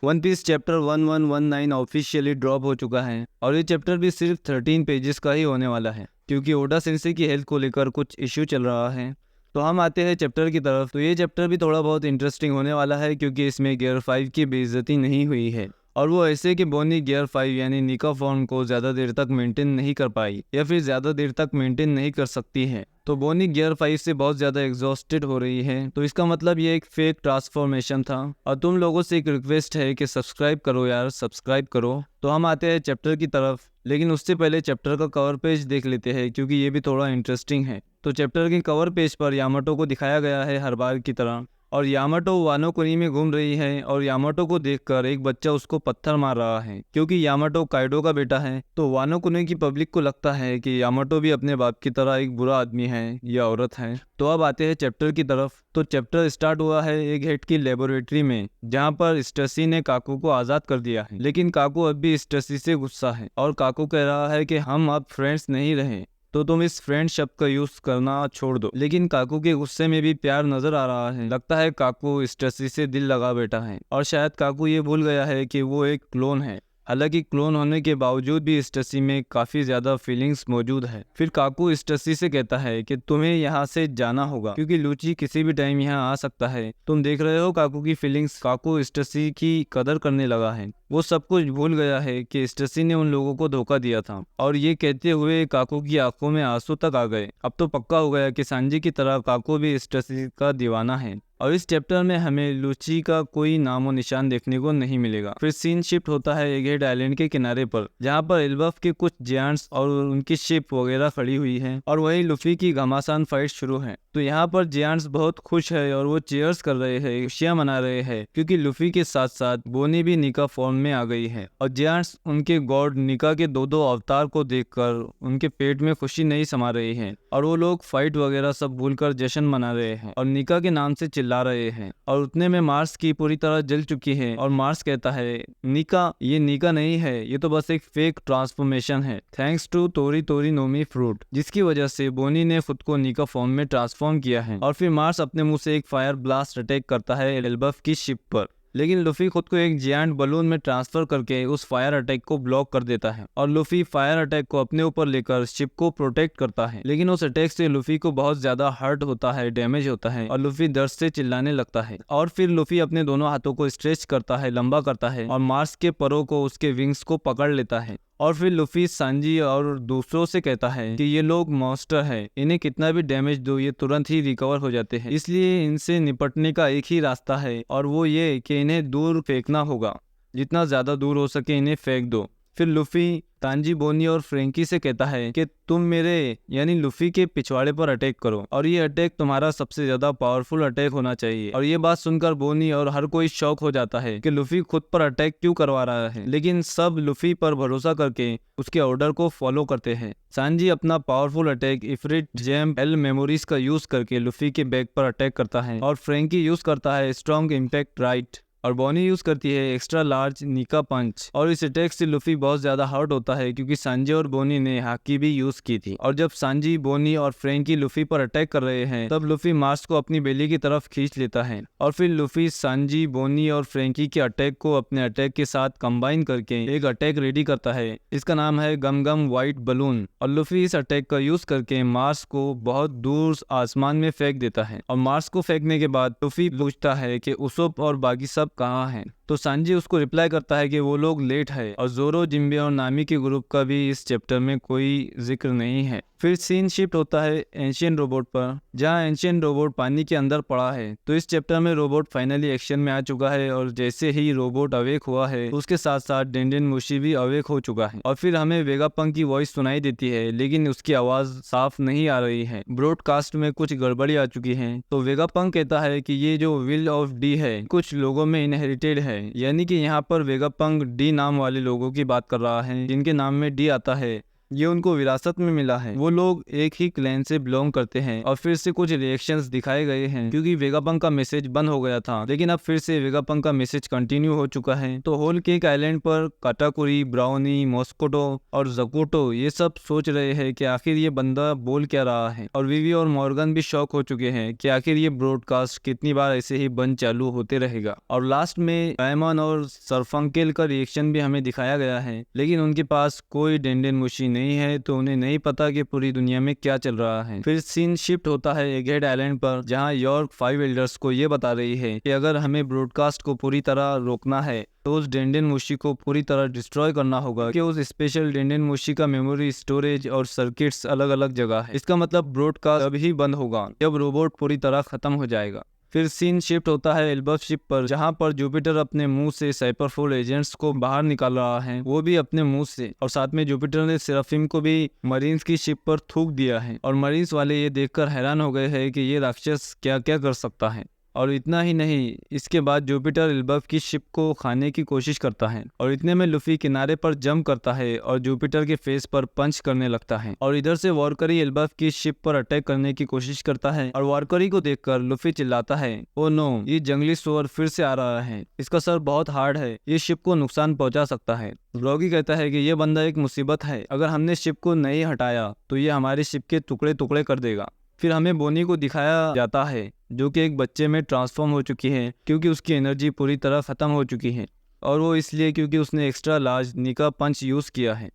One piece chapter 1119 officially drop हो चुका है और ये चैप्टर भी सिर्फ 13 पेजेस का ही होने वाला है क्योंकि ओडा सेंसे की हेल्थ को लेकर कुछ इश्यू चल रहा है। तो हम आते हैं चैप्टर की तरफ। तो ये चैप्टर भी थोड़ा बहुत इंटरेस्टिंग होने वाला है क्योंकि इसमें गियर 5 की बेइज्जती नहीं हुई है और वो ऐसे कि बोनी गियर 5 यानी निका फॉर्म को ज़्यादा देर तक मेंटेन नहीं कर पाई या फिर ज़्यादा देर तक मेंटेन नहीं कर सकती है। तो बोनी गियर 5 से बहुत ज़्यादा एग्जॉस्टेड हो रही है। तो इसका मतलब ये एक फेक ट्रांसफॉर्मेशन था और तुम लोगों से एक रिक्वेस्ट है कि सब्सक्राइब करो यार, सब्सक्राइब करो। तो हम आते हैं चैप्टर की तरफ, लेकिन उससे पहले चैप्टर का कवर पेज देख लेते हैं क्योंकि ये भी थोड़ा इंटरेस्टिंग है। तो चैप्टर के कवर पेज पर यामाटो को दिखाया गया है हर बार की तरह और यामाटो वानो कुनी में घूम रही है और यामाटो को देखकर एक बच्चा उसको पत्थर मार रहा है क्योंकि यामाटो काइडो का बेटा है। तो वानो कुनी की पब्लिक को लगता है कि यामाटो भी अपने बाप की तरह एक बुरा आदमी है या औरत है। तो अब आते हैं चैप्टर की तरफ। तो चैप्टर स्टार्ट हुआ है एक हेड की लेबोरेटरी में जहाँ पर स्टेसी ने काकू को आज़ाद कर दिया है, लेकिन काकू अब भी स्टेसी से गुस्सा है और काकू कह रहा है कि हम अब फ्रेंड्स नहीं रहे तो तुम इस फ्रेंड शब्द का यूज करना छोड़ दो। लेकिन काकू के गुस्से में भी प्यार नजर आ रहा है। लगता है काकू स्टेसी से दिल लगा बैठा है और शायद काकू ये भूल गया है कि वो एक क्लोन है। हालांकि क्लोन होने के बावजूद भी स्टेसी में काफी ज्यादा फीलिंग्स मौजूद है। फिर काकू स्टेसी से कहता है कि तुम्हें यहाँ से जाना होगा क्योंकि लूची किसी भी टाइम यहाँ आ सकता है। तुम देख रहे हो काकू की फीलिंग्स। काकू स्टेसी की कदर करने लगा है। वो सब कुछ भूल गया है कि स्टेसी ने उन लोगों को धोखा दिया था और ये कहते हुए काकू की आंखों में आंसू तक आ गए। अब तो पक्का हो गया कि सांजी की तरह काकू भी स्टेसी का दीवाना है और इस चैप्टर में हमें लूची का कोई नामो निशान देखने को नहीं मिलेगा। फिर सीन शिफ्ट होता है एगहेड आइलैंड के किनारे पर जहाँ पर एल्बफ के कुछ जियांट्स और उनकी शिप वगैरह खड़ी हुई है और वहीं लूफी की घमासान फाइट शुरू है। तो यहाँ पर जियांट्स बहुत खुश है और वो चीयर्स कर रहे हैं, खुशियां मना रहे हैं क्योंकि लूफी के साथ साथ बोनी भी निका फॉर्म में आ गई है और जियांट्स उनके गॉड निका के दो अवतार को देखकर उनके पेट में खुशी नहीं समा रही है और वो लोग फाइट वगैरह सब भूलकर जश्न मना रहे हैं और निका के नाम से चिल्ला रहे हैं। और उतने में मार्स की पूरी तरह जल चुकी है और मार्स कहता है निका ये निका नहीं है, ये तो बस एक फेक ट्रांसफॉर्मेशन है थैंक्स टू तोरी तोरी नोमी फ्रूट, जिसकी वजह से बोनी ने खुद को निका फॉर्म में ट्रांसफॉर्म किया है। और फिर मार्स अपने मुंह से एक फायर ब्लास्ट अटैक करता है एल्बफ की शिप पर, लेकिन लूफी खुद को एक जियांट बलून में ट्रांसफर करके उस फायर अटैक को ब्लॉक कर देता है और लूफी फायर अटैक को अपने ऊपर लेकर शिप को प्रोटेक्ट करता है। लेकिन उस अटैक से लूफी को बहुत ज्यादा हर्ट होता है, डैमेज होता है और लूफी दर्द से चिल्लाने लगता है। और फिर लूफी अपने दोनों हाथों को स्ट्रेच करता है, लंबा करता है और मार्स के परों को उसके विंग्स को पकड़ लेता है। और फिर लूफी सांजी और दूसरों से कहता है कि ये लोग मॉन्स्टर है, इन्हें कितना भी डैमेज दो ये तुरंत ही रिकवर हो जाते हैं, इसलिए इनसे निपटने का एक ही रास्ता है और वो ये कि इन्हें दूर फेंकना होगा, जितना ज्यादा दूर हो सके इन्हें फेंक दो। फिर लूफी तांजी, बोनी और फ्रेंकी से कहता है कि तुम मेरे यानी लूफी के पिछवाड़े पर अटैक करो और ये अटैक तुम्हारा सबसे ज्यादा पावरफुल अटैक होना चाहिए। और ये बात सुनकर बोनी और हर कोई शॉक हो जाता है कि लूफी खुद पर अटैक क्यों करवा रहा है, लेकिन सब लूफी पर भरोसा करके उसके ऑर्डर को फॉलो करते हैं। सांजी अपना पावरफुल अटैक इफ्रिट जेम एल मेमोरीज का यूज करके लूफी के बैक पर अटैक करता है और फ्रेंकी यूज करता है स्ट्रॉन्ग इम्पैक्ट राइट और बोनी यूज करती है एक्स्ट्रा लार्ज निका पंच। और इस अटैक से लूफी बहुत ज्यादा हर्ट होता है क्योंकि सांजी और बोनी ने हाकी भी यूज की थी। और जब सांजी, बोनी और फ्रेंकी लूफी पर अटैक कर रहे हैं तब लूफी मार्स को अपनी बेली की तरफ खींच लेता है और फिर लूफी सांजी, बोनी और फ्रेंकी के अटैक को अपने अटैक के साथ कंबाइन करके एक अटैक रेडी करता है। इसका नाम है गम गम व्हाइट बलून और लूफी इस अटैक का यूज करके मार्स को बहुत दूर आसमान में फेंक देता है। और मार्स को फेंकने के बाद लूफी पूछता है कि उसोप और बाकी सब कहाँ हैं। तो सांजी उसको रिप्लाई करता है कि वो लोग लेट है और जोरो, जिम्बे और नामी के ग्रुप का भी इस चैप्टर में कोई जिक्र नहीं है। फिर सीन शिफ्ट होता है एंशियन रोबोट पर जहाँ एंशियन रोबोट पानी के अंदर पड़ा है। तो इस चैप्टर में रोबोट फाइनली एक्शन में आ चुका है और जैसे ही रोबोट अवेक हुआ है उसके साथ साथ डेंडेन मुशी भी अवेक हो चुका है। और फिर हमें वेगापंक की वॉइस सुनाई देती है लेकिन उसकी आवाज साफ नहीं आ रही है, ब्रॉडकास्ट में कुछ गड़बड़ी आ चुकी है। तो वेगापंक कहता है कि ये जो विल ऑफ डी है कुछ लोगों में इनहेरिटेड है, यानी कि यहाँ पर वेगापंक डी नाम वाले लोगों की बात कर रहा है जिनके नाम में डी आता है। ये उनको विरासत में मिला है। वो लोग एक ही क्लैन से बिलोंग करते हैं और फिर से कुछ रिएक्शंस दिखाए गए हैं क्योंकि वेगापंक का मैसेज बंद हो गया था, लेकिन अब फिर से वेगापंक का मैसेज कंटिन्यू हो चुका है। तो होल केक आइलैंड पर काटाकुरी, ब्राउनी, मॉस्कोटो और जकोटो ये सब सोच रहे हैं कि आखिर ये बंदा बोल क्या रहा है, और विवी और मॉर्गन भी शॉक हो चुके हैं कि आखिर ये ब्रॉडकास्ट कितनी बार ऐसे ही बंद चालू होते रहेगा। और लास्ट में डायमंड और सरफंकेल का रिएक्शन भी हमें दिखाया गया है, लेकिन उनके पास कोई डेंडेन मुशी नहीं है, तो उन्हें नहीं पता कि पूरी दुनिया में क्या चल रहा है। फिर सीन शिफ्ट होता है एगहेड आइलैंड पर, जहां यॉर्क 5 एल्डर्स को ये बता रही है कि अगर हमें ब्रॉडकास्ट को पूरी तरह रोकना है तो उस डेंडेन मुशी को पूरी तरह डिस्ट्रॉय करना होगा कि उस स्पेशल डेंडेन मुशी का मेमोरी स्टोरेज और सर्किट्स अलग अलग जगह है। इसका मतलब ब्रॉडकास्ट अभी बंद होगा जब रोबोट पूरी तरह खत्म हो जाएगा। फिर सीन शिफ्ट होता है एल्बफ शिप पर, जहां पर जुपिटर अपने मुंह से साइपरफोल एजेंट्स को बाहर निकाल रहा है, वो भी अपने मुंह से, और साथ में जुपिटर ने सेराफिम को भी मरीन्स की शिप पर थूक दिया है। और मरीन्स वाले ये देखकर हैरान हो गए हैं कि ये राक्षस क्या क्या कर सकता है। और इतना ही नहीं, इसके बाद जुपिटर एल्बफ की शिप को खाने की कोशिश करता है, और इतने में लूफी किनारे पर जंप करता है और जुपिटर के फेस पर पंच करने लगता है। और इधर से वॉरकरी एल्बफ की शिप पर अटैक करने की कोशिश करता है, और वॉरकरी को देखकर लूफी चिल्लाता है, ओ नो, ये जंगली सुअर फिर से आ रहा है, इसका सर बहुत हार्ड है, ये शिप को नुकसान पहुंचा सकता है। ब्रॉगी कहता है कि ये बंदा एक मुसीबत है, अगर हमने शिप को नहीं हटाया तो ये हमारी शिप के टुकड़े टुकड़े कर देगा। फिर हमें बोनी को दिखाया जाता है जो कि एक बच्चे में ट्रांसफॉर्म हो चुकी है क्योंकि उसकी एनर्जी पूरी तरह खत्म हो चुकी है, और वो इसलिए क्योंकि उसने एक्स्ट्रा लार्ज निका पंच यूज़ किया है।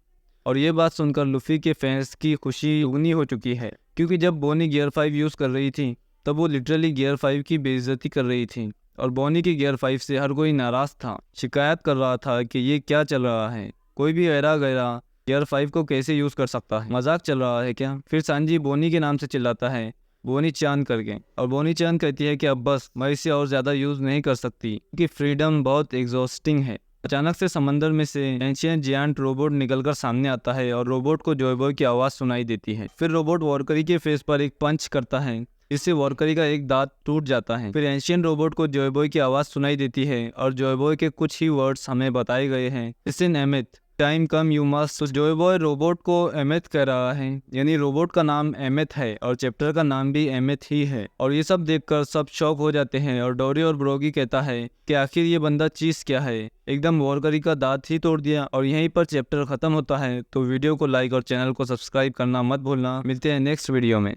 और ये बात सुनकर लूफी के फैंस की खुशी दुगनी हो चुकी है, क्योंकि जब बोनी गियर 5 यूज़ कर रही थी तब वो लिटरली गियर 5 की बेइज्जती कर रही थी, और बोनी के गियर 5 से हर कोई नाराज़ था, शिकायत कर रहा था कि ये क्या चल रहा है, कोई भी ऐरा गैरा गियर 5 को कैसे यूज़ कर सकता है, मजाक चल रहा है क्या। फिर सांजी बोनी के नाम से चिल्लाता है, बोनी चान करके, और बोनी चान कहती है कि अब बस, मैं इसे और ज़्यादा यूज़ नहीं कर सकती क्योंकि फ्रीडम बहुत एग्जॉस्टिंग है। अचानक से समंदर में से एंशिएंट जियांट रोबोट निकलकर सामने आता है और रोबोट को जॉयबॉय की आवाज़ सुनाई देती है। फिर रोबोट वॉरकरी के फेस पर एक पंच करता है, इससे वॉरकरी का एक दांत टूट जाता है। फिर एंशिएंट रोबोट को जॉयबॉय की आवाज़ सुनाई देती है और जॉयबॉय के कुछ ही वर्ड्स हमें बताए गए हैं, listen Emet, time come you must. तो जॉयबॉय रोबोट को एमेथ कह रहा है, यानी रोबोट का नाम एमेथ है और चैप्टर का नाम भी एमेथ ही है। और ये सब देखकर सब शॉक हो जाते हैं, और डोरी और ब्रोगी कहता है कि आखिर ये बंदा चीज़ क्या है, एकदम वॉरकरी का दांत ही तोड़ दिया। और यहीं पर चैप्टर खत्म होता है। तो वीडियो को लाइक और चैनल को सब्सक्राइब करना मत भूलना। मिलते हैं नेक्स्ट वीडियो में।